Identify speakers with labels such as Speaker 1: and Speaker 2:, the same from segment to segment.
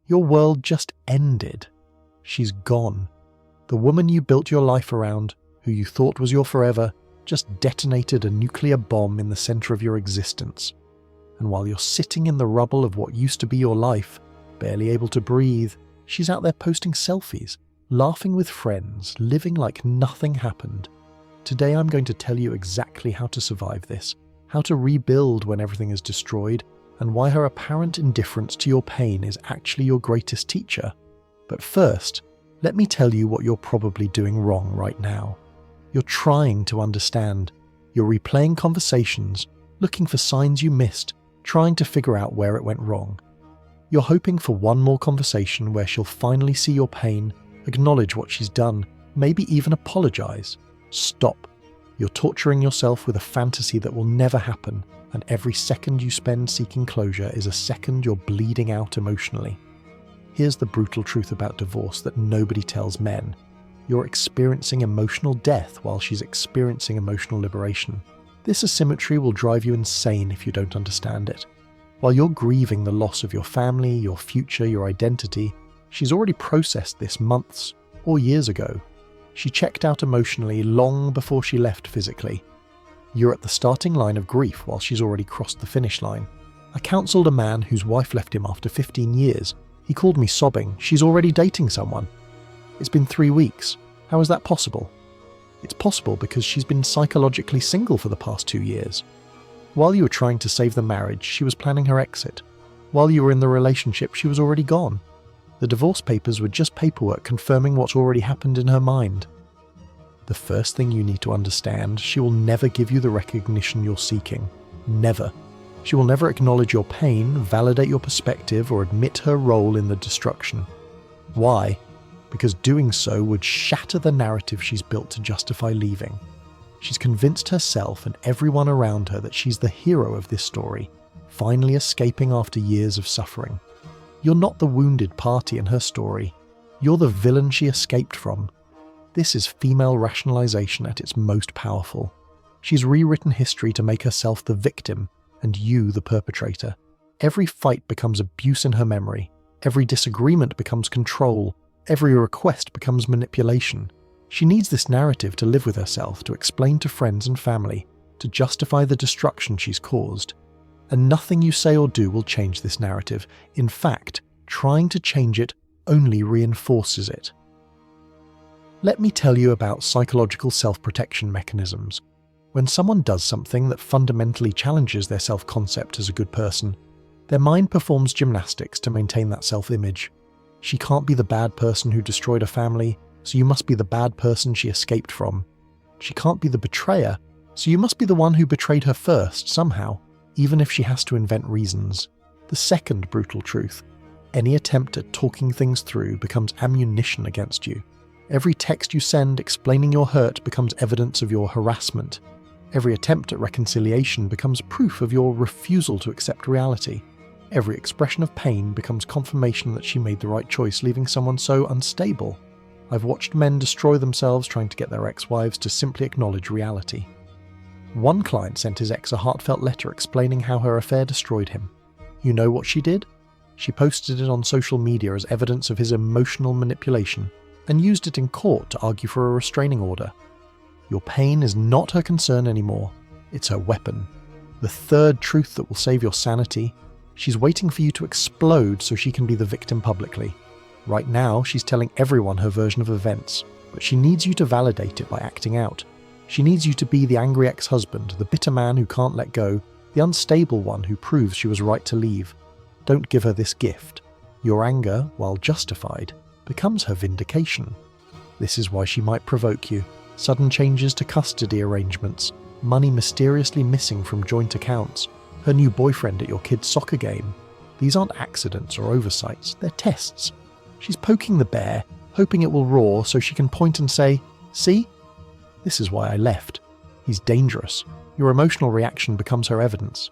Speaker 1: Your world just ended. She's gone. The woman you built your life around, who you thought was your forever, just detonated a nuclear bomb in the center of your existence. And while you're sitting in the rubble of what used to be your life, barely able to breathe, she's out there posting selfies, laughing with friends, living like nothing happened. Today I'm going to tell you exactly how to survive this, how to rebuild when everything is destroyed, and why her apparent indifference to your pain is actually your greatest teacher. But first, let me tell you what you're probably doing wrong right now. You're trying to understand. You're replaying conversations, looking for signs you missed, trying to figure out where it went wrong. You're hoping for one more conversation where she'll finally see your pain, acknowledge what she's done, maybe even apologize. Stop. You're torturing yourself with a fantasy that will never happen, and every second you spend seeking closure is a second you're bleeding out emotionally. Here's the brutal truth about divorce that nobody tells men. You're experiencing emotional death while she's experiencing emotional liberation. This asymmetry will drive you insane if you don't understand it. While you're grieving the loss of your family, your future, your identity, she's already processed this months or years ago. She checked out emotionally long before she left physically. You're at the starting line of grief while she's already crossed the finish line. I counselled a man whose wife left him after 15 years. He called me sobbing. She's already dating someone. It's been 3 weeks. How is that possible? It's possible because she's been psychologically single for the past 2 years. While you were trying to save the marriage, she was planning her exit. While you were in the relationship, she was already gone. The divorce papers were just paperwork confirming what's already happened in her mind. The first thing you need to understand, she will never give you the recognition you're seeking. Never. She will never acknowledge your pain, validate your perspective, or admit her role in the destruction. Why? Because doing so would shatter the narrative she's built to justify leaving. She's convinced herself and everyone around her that she's the hero of this story, finally escaping after years of suffering. You're not the wounded party in her story. You're the villain she escaped from. This is female rationalization at its most powerful. She's rewritten history to make herself the victim and you the perpetrator. Every fight becomes abuse in her memory. Every disagreement becomes control. Every request becomes manipulation. She needs this narrative to live with herself, to explain to friends and family, to justify the destruction she's caused. And nothing you say or do will change this narrative. In fact, trying to change it only reinforces it. Let me tell you about psychological self-protection mechanisms. When someone does something that fundamentally challenges their self-concept as a good person, their mind performs gymnastics to maintain that self-image. She can't be the bad person who destroyed a family, so you must be the bad person she escaped from. She can't be the betrayer, so you must be the one who betrayed her first, somehow, even if she has to invent reasons. The second brutal truth: any attempt at talking things through becomes ammunition against you. Every text you send explaining your hurt becomes evidence of your harassment. Every attempt at reconciliation becomes proof of your refusal to accept reality. Every expression of pain becomes confirmation that she made the right choice, leaving someone so unstable. I've watched men destroy themselves trying to get their ex-wives to simply acknowledge reality. One client sent his ex a heartfelt letter explaining how her affair destroyed him. You know what she did? She posted it on social media as evidence of his emotional manipulation and used it in court to argue for a restraining order. Your pain is not her concern anymore. It's her weapon. The third truth that will save your sanity: she's waiting for you to explode so she can be the victim publicly. Right now, she's telling everyone her version of events, but she needs you to validate it by acting out. She needs you to be the angry ex-husband, the bitter man who can't let go, the unstable one who proves she was right to leave. Don't give her this gift. Your anger, while justified, becomes her vindication. This is why she might provoke you. Sudden changes to custody arrangements, money mysteriously missing from joint accounts, her new boyfriend at your kid's soccer game. These aren't accidents or oversights, they're tests. She's poking the bear, hoping it will roar so she can point and say, "See? This is why I left. He's dangerous." Your emotional reaction becomes her evidence.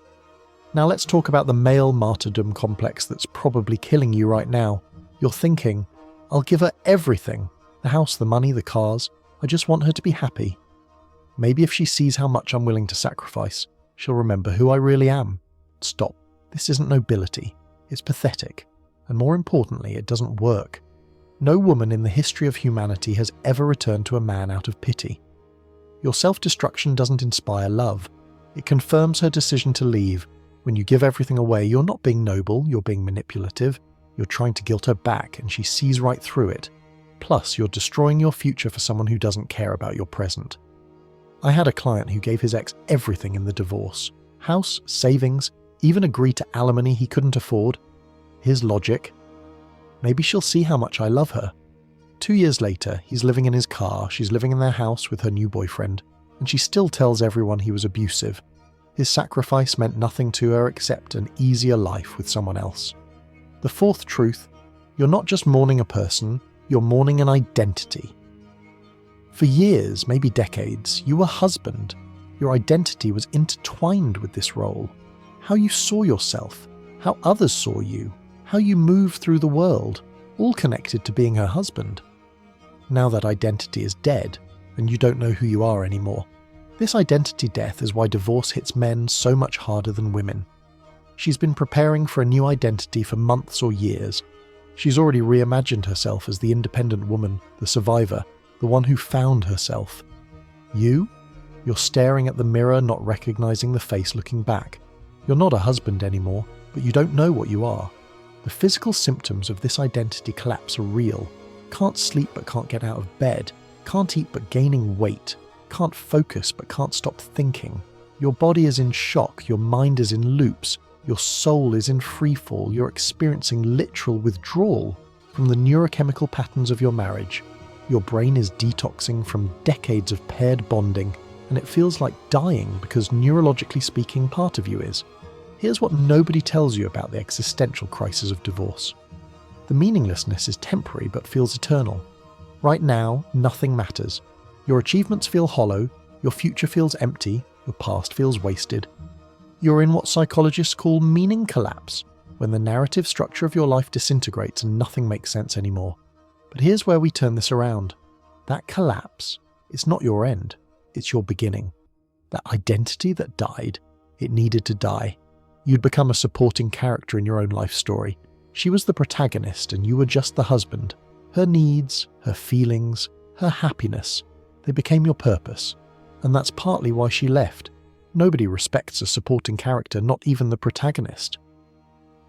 Speaker 1: Now let's talk about the male martyrdom complex that's probably killing you right now. You're thinking, "I'll give her everything. The house, the money, the cars. I just want her to be happy." Maybe if she sees how much I'm willing to sacrifice, she'll remember who I really am. Stop. This isn't nobility. It's pathetic. And more importantly, it doesn't work. No woman in the history of humanity has ever returned to a man out of pity. Your self-destruction doesn't inspire love. It confirms her decision to leave. When you give everything away, you're not being noble, you're being manipulative. You're trying to guilt her back, and she sees right through it. Plus, you're destroying your future for someone who doesn't care about your present. I had a client who gave his ex everything in the divorce. House, savings, even agreed to alimony he couldn't afford. His logic: maybe she'll see how much I love her. 2 years later, he's living in his car, she's living in their house with her new boyfriend, and she still tells everyone he was abusive. His sacrifice meant nothing to her except an easier life with someone else. The fourth truth: you're not just mourning a person, you're mourning an identity. For years, maybe decades, you were husband. Your identity was intertwined with this role. How you saw yourself, how others saw you, how you moved through the world, all connected to being her husband. Now that identity is dead, and you don't know who you are anymore. This identity death is why divorce hits men so much harder than women. She's been preparing for a new identity for months or years. She's already reimagined herself as the independent woman, the survivor, the one who found herself. You're staring at the mirror, not recognizing the face looking back. You're not a husband anymore, but you don't know what you are. The physical symptoms of this identity collapse are real. Can't sleep but can't get out of bed. Can't eat but gaining weight. Can't focus but can't stop thinking. Your body is in shock, your mind is in loops, your soul is in freefall, you're experiencing literal withdrawal from the neurochemical patterns of your marriage. Your brain is detoxing from decades of paired bonding, and it feels like dying because neurologically speaking, part of you is. Here's what nobody tells you about the existential crisis of divorce. The meaninglessness is temporary but feels eternal. Right now, nothing matters. Your achievements feel hollow, your future feels empty, your past feels wasted. You're in what psychologists call meaning collapse, when the narrative structure of your life disintegrates and nothing makes sense anymore. But here's where we turn this around. That collapse, it's not your end, it's your beginning. That identity that died, it needed to die. You'd become a supporting character in your own life story. She was the protagonist and you were just the husband. Her needs, her feelings, her happiness, they became your purpose. And that's partly why she left. Nobody respects a supporting character, not even the protagonist.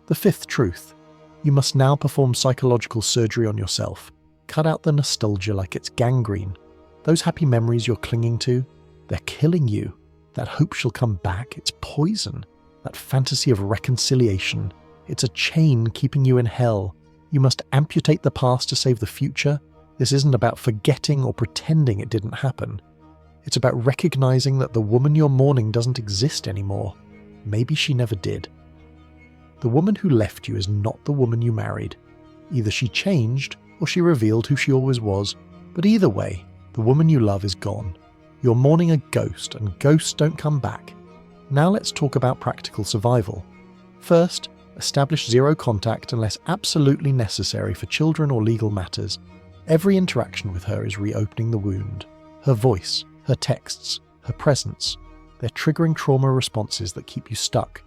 Speaker 1: The fifth truth: you must now perform psychological surgery on yourself. Cut out the nostalgia like it's gangrene. Those happy memories you're clinging to, they're killing you. That hope she'll come back, it's poison. That fantasy of reconciliation, it's a chain keeping you in hell. You must amputate the past to save the future. This isn't about forgetting or pretending it didn't happen. It's about recognizing that the woman you're mourning doesn't exist anymore. Maybe she never did. The woman who left you is not the woman you married. Either she changed or she revealed who she always was, but either way, the woman you love is gone. You're mourning a ghost, and ghosts don't come back. Now let's talk about practical survival. First, establish zero contact unless absolutely necessary for children or legal matters. Every interaction with her is reopening the wound. Her voice, her texts, her presence, they're triggering trauma responses that keep you stuck.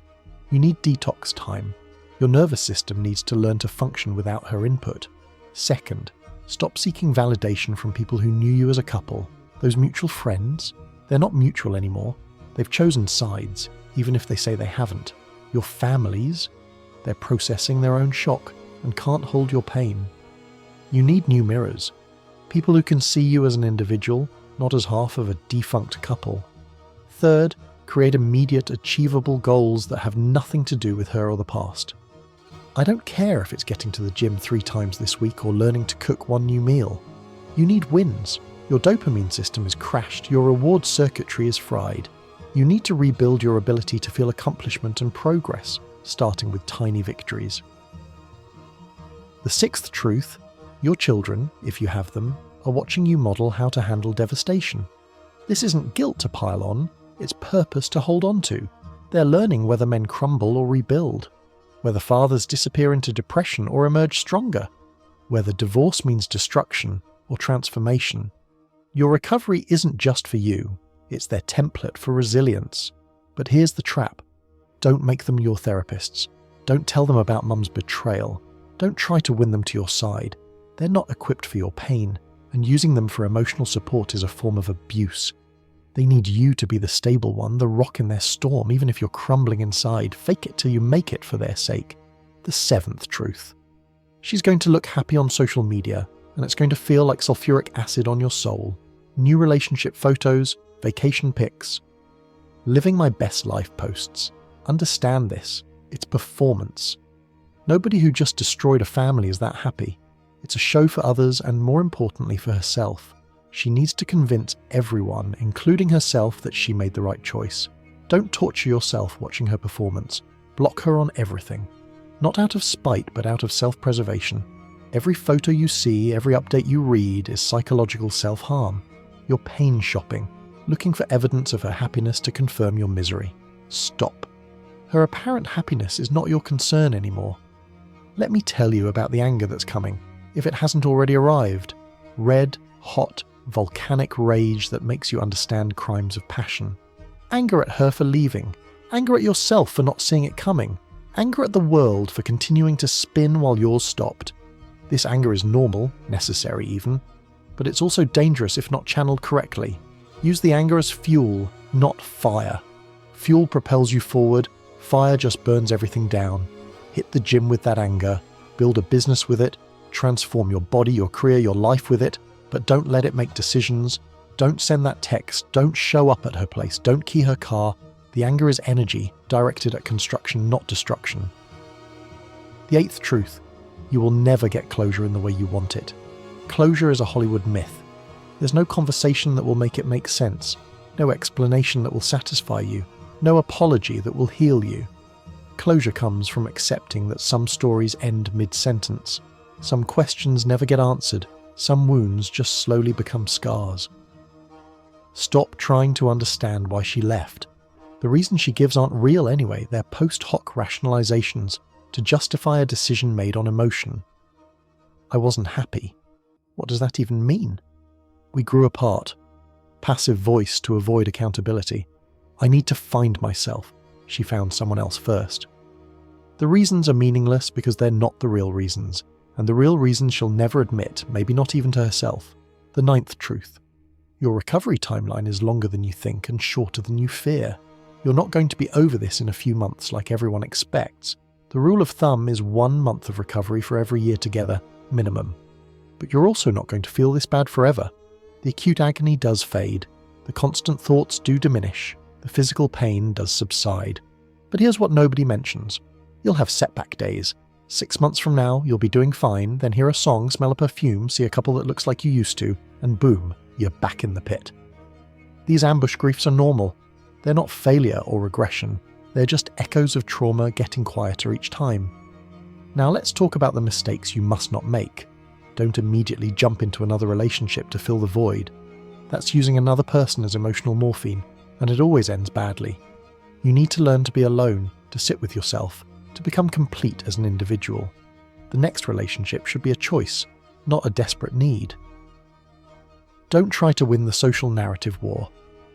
Speaker 1: You need detox time. Your nervous system needs to learn to function without her input. Second, stop seeking validation from people who knew you as a couple. Those mutual friends, they're not mutual anymore. They've chosen sides, even if they say they haven't. Your families, they're processing their own shock and can't hold your pain. You need new mirrors. People who can see you as an individual, not as half of a defunct couple. Third, create immediate, achievable goals that have nothing to do with her or the past. I don't care if it's getting to the gym 3 times this week or learning to cook 1 new meal. You need wins. Your dopamine system is crashed, your reward circuitry is fried. You need to rebuild your ability to feel accomplishment and progress, starting with tiny victories. The sixth truth: your children, if you have them, are watching you model how to handle devastation. This isn't guilt to pile on, it's purpose to hold on to. They're learning whether men crumble or rebuild, whether fathers disappear into depression or emerge stronger, whether divorce means destruction or transformation. Your recovery isn't just for you, it's their template for resilience. But here's the trap. Don't make them your therapists. Don't tell them about mum's betrayal. Don't try to win them to your side. They're not equipped for your pain, and using them for emotional support is a form of abuse. They need you to be the stable one, the rock in their storm, even if you're crumbling inside. Fake it till you make it for their sake. The seventh truth. She's going to look happy on social media, and it's going to feel like sulfuric acid on your soul. New relationship photos, vacation pics. Living my best life posts. Understand this. It's performance. Nobody who just destroyed a family is that happy. It's a show for others and, more importantly, for herself. She needs to convince everyone, including herself, that she made the right choice. Don't torture yourself watching her performance. Block her on everything. Not out of spite, but out of self-preservation. Every photo you see, every update you read is psychological self-harm. You're pain shopping, looking for evidence of her happiness to confirm your misery. Stop. Her apparent happiness is not your concern anymore. Let me tell you about the anger that's coming, if it hasn't already arrived. Red, hot, volcanic rage that makes you understand crimes of passion. Anger at her for leaving. Anger at yourself for not seeing it coming. Anger at the world for continuing to spin while yours stopped. This anger is normal, necessary even, but it's also dangerous if not channeled correctly. Use the anger as fuel, not fire. Fuel propels you forward, fire just burns everything down. Hit the gym with that anger, build a business with it, transform your body, your career, your life with it, but don't let it make decisions. Don't send that text, don't show up at her place, don't key her car. The anger is energy, directed at construction, not destruction. The eighth truth. You will never get closure in the way you want it. Closure is a Hollywood myth. There's no conversation that will make it make sense, no explanation that will satisfy you, no apology that will heal you. Closure comes from accepting that some stories end mid-sentence, some questions never get answered, some wounds just slowly become scars. Stop trying to understand why she left. The reasons she gives aren't real anyway, they're post hoc rationalizations to justify a decision made on emotion. I wasn't happy. What does that even mean? We grew apart. Passive voice to avoid accountability. I need to find myself. She found someone else first. The reasons are meaningless because they're not the real reasons, and the real reasons she'll never admit, maybe not even to herself. The ninth truth. Your recovery timeline is longer than you think and shorter than you fear. You're not going to be over this in a few months like everyone expects. The rule of thumb is 1 month of recovery for every year together, minimum. But you're also not going to feel this bad forever. The acute agony does fade. The constant thoughts do diminish. The physical pain does subside. But here's what nobody mentions. You'll have setback days. 6 months from now, you'll be doing fine, then hear a song, smell a perfume, see a couple that looks like you used to, and boom, you're back in the pit. These ambush griefs are normal. They're not failure or regression. They're just echoes of trauma getting quieter each time. Now let's talk about the mistakes you must not make. Don't immediately jump into another relationship to fill the void. That's using another person as emotional morphine, and it always ends badly. You need to learn to be alone, to sit with yourself, to become complete as an individual. The next relationship should be a choice, not a desperate need. Don't try to win the social narrative war.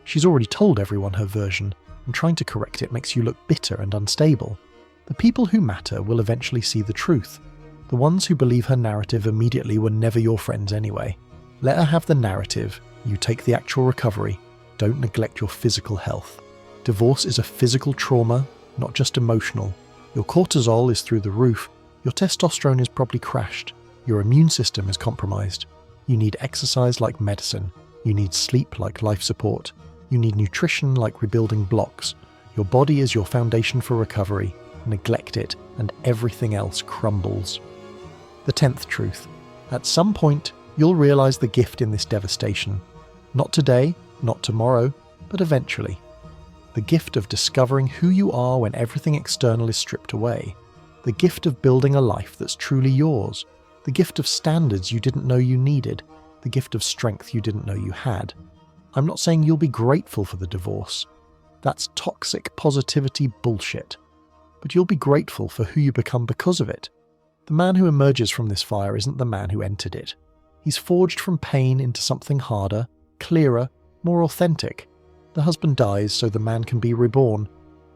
Speaker 1: She's already told everyone her version, and trying to correct it makes you look bitter and unstable. The people who matter will eventually see the truth. The ones who believe her narrative immediately were never your friends anyway. Let her have the narrative, you take the actual recovery. Don't neglect your physical health. Divorce is a physical trauma, not just emotional. Your cortisol is through the roof, your testosterone is probably crashed, your immune system is compromised. You need exercise like medicine. You need sleep like life support. You need nutrition like rebuilding blocks. Your body is your foundation for recovery. Neglect it, and everything else crumbles. The 10th truth. At some point, you'll realize the gift in this devastation. Not today, not tomorrow, but eventually. The gift of discovering who you are when everything external is stripped away. The gift of building a life that's truly yours. The gift of standards you didn't know you needed. The gift of strength you didn't know you had. I'm not saying you'll be grateful for the divorce. That's toxic positivity bullshit. But you'll be grateful for who you become because of it. The man who emerges from this fire isn't the man who entered it. He's forged from pain into something harder, clearer, more authentic. The husband dies so the man can be reborn.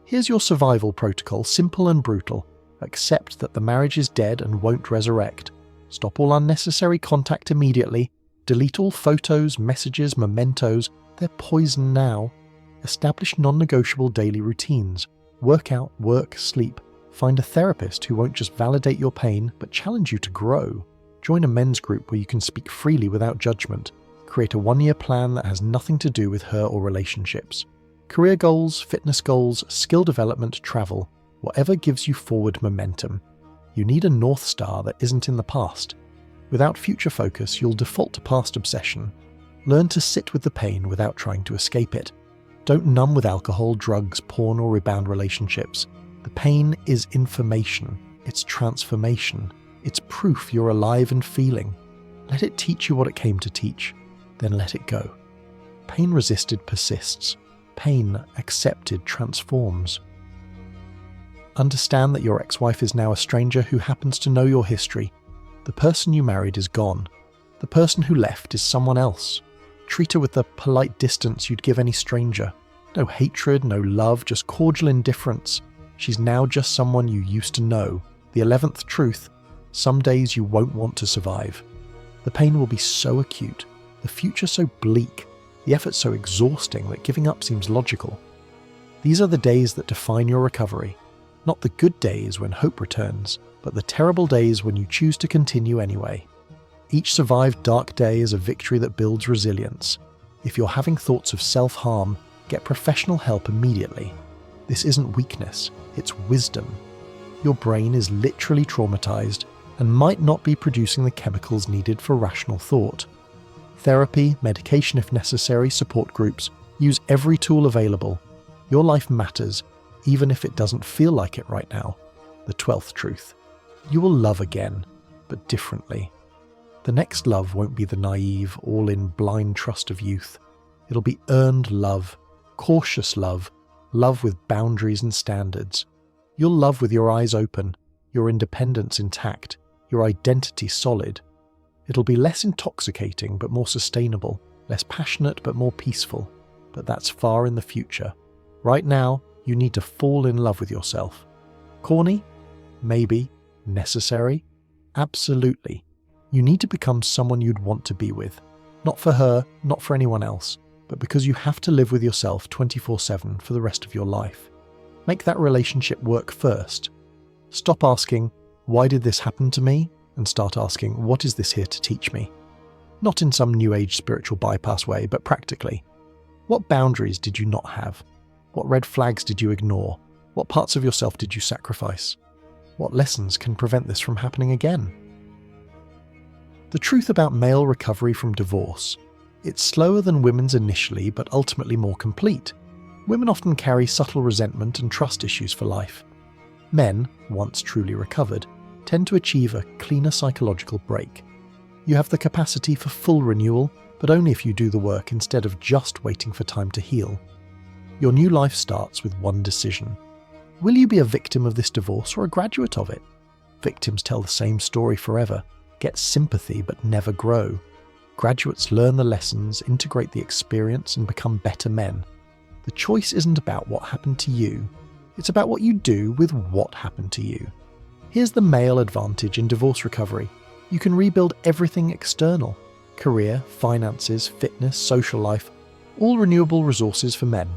Speaker 1: Here's your survival protocol, simple and brutal. Accept that the marriage is dead and won't resurrect. Stop all unnecessary contact immediately. Delete all photos, messages, mementos. They're poison now. Establish non-negotiable daily routines. Work out, work, sleep. Find a therapist who won't just validate your pain, but challenge you to grow. Join a men's group where you can speak freely without judgment. Create a 1-year plan that has nothing to do with her or relationships. Career goals, fitness goals, skill development, travel. Whatever gives you forward momentum. You need a North Star that isn't in the past. Without future focus, you'll default to past obsession. Learn to sit with the pain without trying to escape it. Don't numb with alcohol, drugs, porn, or rebound relationships. The pain is information. It's transformation. It's proof you're alive and feeling. Let it teach you what it came to teach. Then let it go. Pain resisted persists. Pain accepted transforms. Understand that your ex-wife is now a stranger who happens to know your history. The person you married is gone. The person who left is someone else. Treat her with the polite distance you'd give any stranger. No hatred, no love, just cordial indifference. She's now just someone you used to know. The 11th truth: some days you won't want to survive. The pain will be so acute, the future so bleak, the effort so exhausting that giving up seems logical. These are the days that define your recovery. Not the good days when hope returns, but the terrible days when you choose to continue anyway. Each survived dark day is a victory that builds resilience. If you're having thoughts of self-harm, get professional help immediately. This isn't weakness, it's wisdom. Your brain is literally traumatized and might not be producing the chemicals needed for rational thought. Therapy, medication if necessary, support groups. Use every tool available. Your life matters, even if it doesn't feel like it right now. The 12th truth: you will love again, but differently. The next love won't be the naive, all-in blind trust of youth. It'll be earned love, cautious love, love with boundaries and standards. You'll love with your eyes open, your independence intact, your identity solid. It'll be less intoxicating but more sustainable, less passionate but more peaceful. But that's far in the future. Right now, you need to fall in love with yourself. Corny? Maybe. Necessary? Absolutely. You need to become someone you'd want to be with. Not for her, not for anyone else, but because you have to live with yourself 24/7 for the rest of your life. Make that relationship work first. Stop asking, "Why did this happen to me?" and start asking, "What is this here to teach me?" Not in some new age spiritual bypass way, but practically. What boundaries did you not have? What red flags did you ignore? What parts of yourself did you sacrifice? What lessons can prevent this from happening again? The truth about male recovery from divorce: it's slower than women's initially, but ultimately more complete. Women often carry subtle resentment and trust issues for life. Men, once truly recovered, tend to achieve a cleaner psychological break. You have the capacity for full renewal, but only if you do the work instead of just waiting for time to heal. Your new life starts with one decision. Will you be a victim of this divorce or a graduate of it? Victims tell the same story forever, get sympathy but never grow. Graduates learn the lessons, integrate the experience, and become better men. The choice isn't about what happened to you, it's about what you do with what happened to you. Here's the male advantage in divorce recovery. You can rebuild everything external: career, finances, fitness, social life, all renewable resources for men.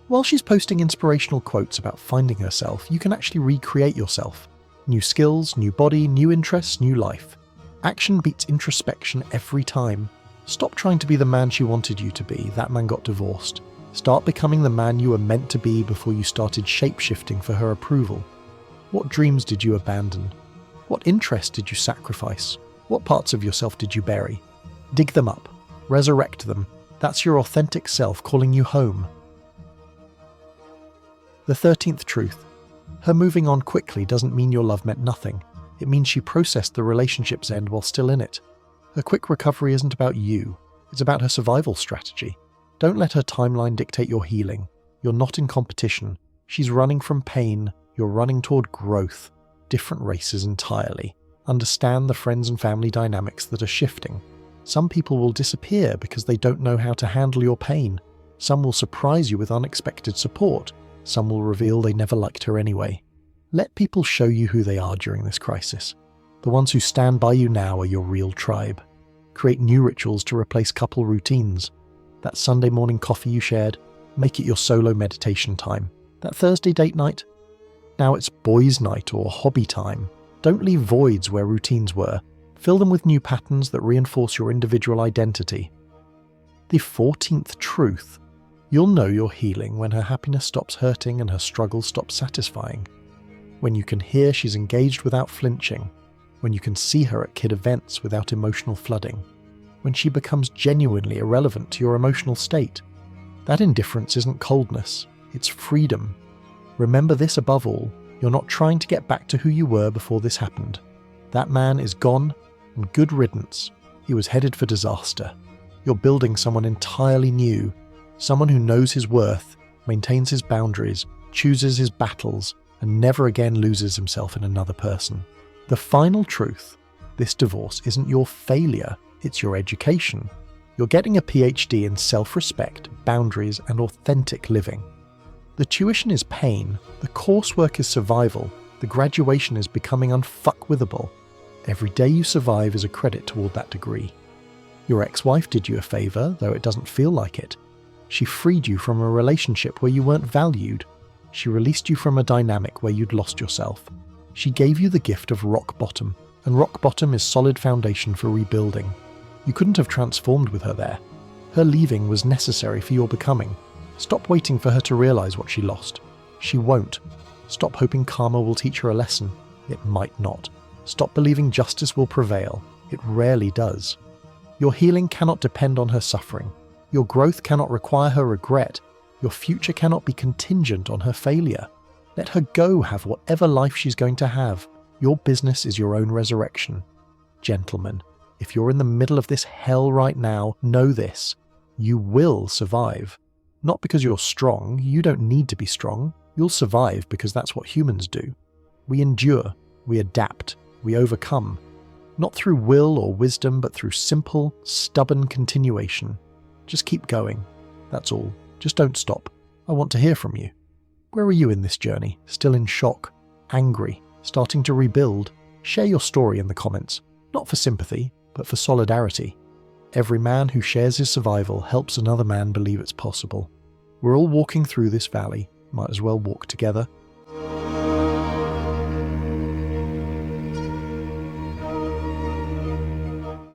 Speaker 1: While she's posting inspirational quotes about finding herself, you can actually recreate yourself. New skills, new body, new interests, new life. Action beats introspection every time. Stop trying to be the man she wanted you to be. That man got divorced. Start becoming the man you were meant to be before you started shape-shifting for her approval. What dreams did you abandon? What interests did you sacrifice? What parts of yourself did you bury? Dig them up. Resurrect them. That's your authentic self calling you home. The 13th truth: her moving on quickly doesn't mean your love meant nothing. It means she processed the relationship's end while still in it. Her quick recovery isn't about you, it's about her survival strategy. Don't let her timeline dictate your healing. You're not in competition. She's running from pain, you're running toward growth. Different races entirely. Understand the friends and family dynamics that are shifting. Some people will disappear because they don't know how to handle your pain. Some will surprise you with unexpected support. Some will reveal they never liked her anyway. Let people show you who they are during this crisis. The ones who stand by you now are your real tribe. Create new rituals to replace couple routines. That Sunday morning coffee you shared, make it your solo meditation time. That Thursday date night, now it's boys' night or hobby time. Don't leave voids where routines were. Fill them with new patterns that reinforce your individual identity. The 14th truth. You'll know you're healing when her happiness stops hurting and her struggles stop satisfying. When you can hear she's engaged without flinching. When you can see her at kid events without emotional flooding. When she becomes genuinely irrelevant to your emotional state. That indifference isn't coldness, it's freedom. Remember this above all, you're not trying to get back to who you were before this happened. That man is gone, and good riddance. He was headed for disaster. You're building someone entirely new, someone who knows his worth, maintains his boundaries, chooses his battles, and never again loses himself in another person. The final truth, this divorce isn't your failure, it's your education. You're getting a PhD in self-respect, boundaries, and authentic living. The tuition is pain, the coursework is survival, the graduation is becoming unfuckwithable. Every day you survive is a credit toward that degree. Your ex-wife did you a favour, though it doesn't feel like it. She freed you from a relationship where you weren't valued. She released you from a dynamic where you'd lost yourself. She gave you the gift of rock bottom, and rock bottom is solid foundation for rebuilding. You couldn't have transformed with her there. Her leaving was necessary for your becoming. Stop waiting for her to realise what she lost. She won't. Stop hoping karma will teach her a lesson. It might not. Stop believing justice will prevail. It rarely does. Your healing cannot depend on her suffering. Your growth cannot require her regret. Your future cannot be contingent on her failure. Let her go have whatever life she's going to have. Your business is your own resurrection. Gentlemen, if you're in the middle of this hell right now, know this. You will survive. Not because you're strong, you don't need to be strong. You'll survive because that's what humans do. We endure, we adapt, we overcome. Not through will or wisdom, but through simple, stubborn continuation. Just keep going. That's all. Just don't stop. I want to hear from you. Where are you in this journey? Still in shock? Angry? Starting to rebuild? Share your story in the comments. Not for sympathy, but for solidarity. Every man who shares his survival helps another man believe it's possible. We're all walking through this valley. Might as well walk together.